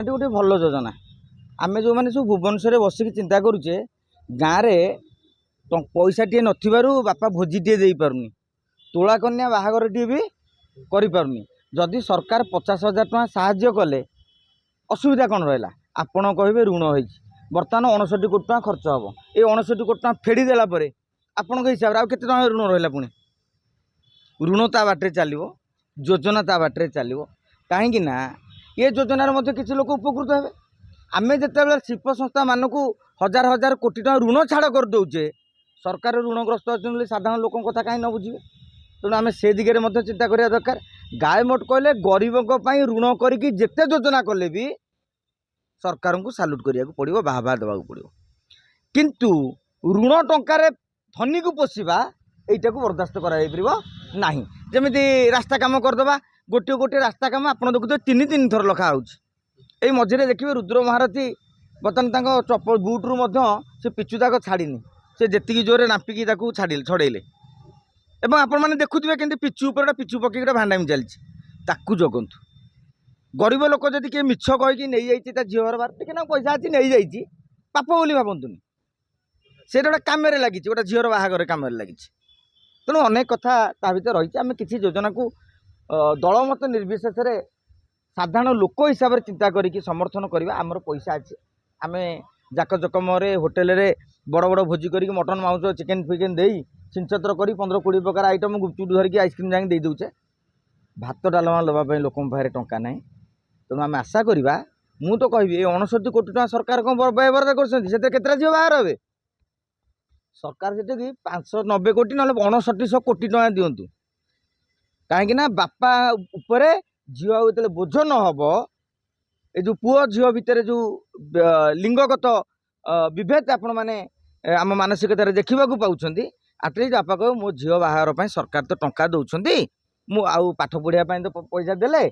ଏଠି ଗୋଟେ ଭଲ ଯୋଜନା। ଆମେ ଯେଉଁମାନେ ସବୁ ଭୁବନେଶ୍ୱରରେ ବସିକି ଚିନ୍ତା କରୁଛେ, ଗାଁରେ ପଇସାଟିଏ ନଥିବାରୁ ବାପା ଭୋଜିଟିଏ ଦେଇପାରୁନି, ତୁଳା କନ୍ୟା ବାହାଘରଟିଏ ବି କରିପାରୁନି। ଯଦି ସରକାର 50,000 ଟଙ୍କା ସାହାଯ୍ୟ କଲେ ଅସୁବିଧା କ'ଣ ରହିଲା? ଆପଣ କହିବେ ଋଣ ହେଇଛି, ବର୍ତ୍ତମାନ 59 କୋଟି ଟଙ୍କା ଖର୍ଚ୍ଚ ହେବ। ଏ 59 କୋଟି ଟଙ୍କା ଫେଡ଼ି ଦେଲା ପରେ ଆପଣଙ୍କ ହିସାବରେ ଆଉ କେତେ ଟଙ୍କା ଋଣ ରହିଲା? ପୁଣି ଋଣ ତା ବାଟରେ ଚାଲିବ, ଯୋଜନା ତା ବାଟରେ ଚାଲିବ। କାହିଁକି ନା ଏ ଯୋଜନାରେ ମଧ୍ୟ କିଛି ଲୋକ ଉପକୃତ ହେବେ। ଆମେ ଯେତେବେଳେ ଶିଳ୍ପ ସଂସ୍ଥା ମାନଙ୍କୁ ହଜାର ହଜାର କୋଟି ଟଙ୍କା ଋଣ ଛାଡ଼ କରିଦେଉଛେ, ସରକାର ଋଣଗ୍ରସ୍ତ ଅଛନ୍ତି ବୋଲି ସାଧାରଣ ଲୋକଙ୍କ କଥା କାହିଁ ନ ବୁଝିବେ? ତେଣୁ ଆମେ ସେ ଦିଗରେ ମଧ୍ୟ ଚିନ୍ତା କରିବା ଦରକାର। ଗାଏ ମୋଟ କହିଲେ ଗରିବଙ୍କ ପାଇଁ ଋଣ କରିକି ଯେତେ ଯୋଜନା କଲେ ବି ସରକାରଙ୍କୁ ସାଲ୍ୟୁଟ୍ କରିବାକୁ ପଡ଼ିବ, ବାହା ଦେବାକୁ ପଡ଼ିବ। କିନ୍ତୁ ଋଣ ଟଙ୍କାରେ ଧନୀକୁ ପୋଷିବା এইটাକୁ ବରଦାସ୍ତ କରାଯାଇପାରିବ ନାହିଁ। ଯେମିତି ରାସ୍ତା କାମ କରିଦେବା, ଗୋଟିଏ ଗୋଟିଏ ରାସ୍ତା କାମ ଆପଣ ଦେଖୁଥିବେ 3-3 ଥର ଲେଖା ହେଉଛି। ଏଇ ମଝିରେ ଦେଖିବେ ରୁଦ୍ର ମହାରଥୀ ବର୍ତ୍ତମାନ ତାଙ୍କ ଚପଲ ବୁଟ୍ରୁ ମଧ୍ୟ ସେ ପିଚୁ ଦାଗ ଛାଡ଼ିନି, ସେ ଯେତିକି ଜୋରରେ ନାପିକି ତାକୁ ଛଡ଼େଇଲେ। ଏବଂ ଆପଣମାନେ ଦେଖୁଥିବେ କେମିତି ପିଚୁ ଉପରେ ଗୋଟେ ପିଚୁ ପକେଇକି ଗୋଟେ ଭାଣ୍ଡାମି ଚାଲିଛି। ତାକୁ ଜଗନ୍ତୁ। ଗରିବ ଲୋକ ଯଦି କିଏ ମିଛ କହିକି ନେଇଯାଇଛି ତା ଝିଅ ଘର ବାହାର, ଟିକେ ନା ପଇସା ଅଛି ନେଇଯାଇଛି, ପାପ ବୋଲି ଭାବନ୍ତୁନି। ସେଇଟା ଗୋଟେ କାମରେ ଲାଗିଛି, ଗୋଟେ ଝିଅର ବାହାଘର କାମରେ ଲାଗିଛି। ତେଣୁ ଅନେକ କଥା ତା ଭିତରେ ରହିଛି। ଆମେ କିଛି ଯୋଜନାକୁ ଦଳମତ ନିର୍ବିଶେଷରେ ସାଧାରଣ ଲୋକ ହିସାବରେ ଚିନ୍ତା କରିକି ସମର୍ଥନ କରିବା। ଆମର ପଇସା ଅଛି, ଆମେ ଜାକଜକମରେ ହୋଟେଲରେ ବଡ଼ ବଡ଼ ଭୋଜି କରିକି ମଟନ ମାଉଁସ ଚିକେନ୍ ଫିକେନ୍ ଦେଇ ଛିନଛତ୍ର କରି 15-20 ପ୍ରକାର ଆଇଟମ୍ ଗୁପଚୁପ ଧରିକି ଆଇସ୍କ୍ରିମ୍ ଯାଇକି ଦେଇ ଦେଉଛେ। ଭାତ ଡାଲମା ଦେବା ପାଇଁ ଲୋକଙ୍କ ପାଖରେ ଟଙ୍କା ନାହିଁ। ତେଣୁ ଆମେ ଆଶା କରିବା, ମୁଁ ତ କହିବି ଏ 59 କୋଟି ଟଙ୍କା ସରକାର କ'ଣ ବ୍ୟୟବରାଦ କରୁଛନ୍ତି, ସେଥିରେ କେତେଟା ଝିଅ ବାହାର ହେବେ? ସରକାର ସେଠିକି 590 କୋଟି ନହେଲେ 5900 କୋଟି ଟଙ୍କା ଦିଅନ୍ତୁ। କାହିଁକି ନା ବାପା ଉପରେ ଝିଅ ଆଉ ଯେତେବେଳେ ବୋଝ ନ ହେବ, ଏ ଯେଉଁ ପୁଅ ଝିଅ ଭିତରେ ଯେଉଁ ଲିଙ୍ଗଗତ ବିଭେଦ ଆପଣମାନେ ଆମ ମାନସିକତାରେ ଦେଖିବାକୁ ପାଉଛନ୍ତି, ଆଟଲିଷ୍ଟ ବାପା କହିବ ମୋ ଝିଅ ବାହାଘର ପାଇଁ ସରକାର ତ ଟଙ୍କା ଦେଉଛନ୍ତି, ମୁଁ ଆଉ ପାଠ ପଢ଼ିବା ପାଇଁ ତ ପଇସା ଦେଲେ,